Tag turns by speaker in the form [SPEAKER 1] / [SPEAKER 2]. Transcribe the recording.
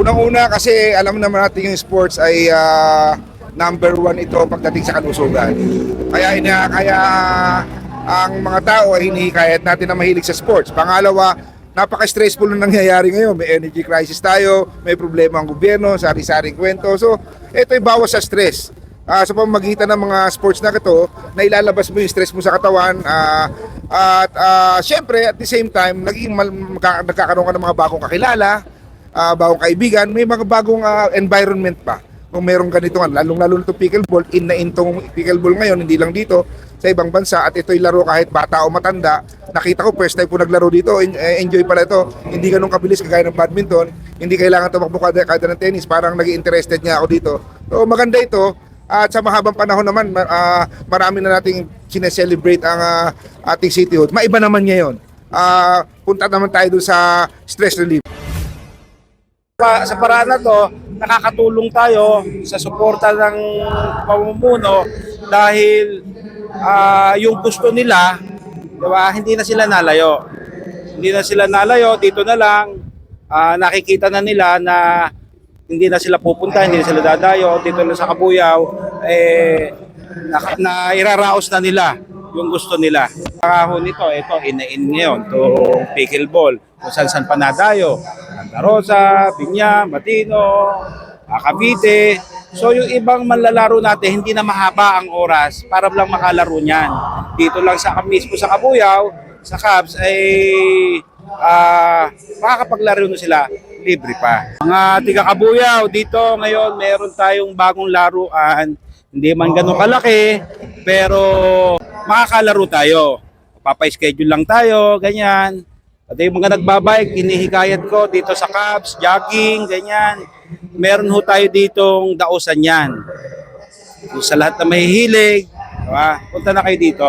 [SPEAKER 1] Unang-una kasi alam naman natin yung sports ay number one ito pagdating sa kalusugan. Kaya ang mga tao ay hinihikayat natin na mahilig sa sports. Pangalawa, napaka-stressful na nangyayari ngayon. May energy crisis tayo, may problema ang gobyerno, sari-saring kwento. So, ito ay bawas sa stress. Sa pamamagitan ng mga sports na ito, nailalabas mo yung stress mo sa katawan. Syempre, at the same time, nagkakaroon ka ng mga bagong kakilala, bagong kaibigan, may mga bagong environment pa. Kung meron ganito nga, lalong-lalo na itong pickleball, itong pickleball ngayon, hindi lang dito, sa ibang bansa, at ito'y laro kahit bata o matanda. Nakita ko, first time ko naglaro dito, enjoy pala ito. Hindi ganun kabilis kagaya ng badminton, hindi kailangan tumakbo kada ng tennis, parang naging interested nga ako dito. So maganda ito, at sa mahabang panahon naman, marami na nating sineselebrate ang ating cityhood. Maiba naman ngayon. Punta naman tayo doon sa stress relief.
[SPEAKER 2] Sa paraan na to, nakakatulong tayo sa suporta ng pamumuno dahil yung gusto nila, diba, hindi na sila nalayo. Hindi na sila nalayo, dito na lang, nakikita na nila na hindi na sila pupunta, hindi na sila dadayo, dito na sa Kabuyaw, na iraraos na nila yung gusto nila. Kahon nito, ito, in ngayon, to pickleball, kung saan pa nadayo. Santa Rosa, Biña, Matino, Cavite. So yung ibang manlalaro natin, hindi na mahaba ang oras para lang makalaro niyan. Dito lang sa mismo sa Kabuyaw, sa Cavs, ay makakapaglaro na sila, libre pa. Mga tiga Kabuyaw, dito ngayon meron tayong bagong laruan. Hindi man ganun kalaki, pero makakalaro tayo. Papa-schedule lang tayo, ganyan. At yung mga nagbabike, hinihikayat ko dito sa Cavs, jogging, ganyan. Meron ho tayo ditong dausan yan. Sa lahat na mahihilig, diba? Punta na kayo dito.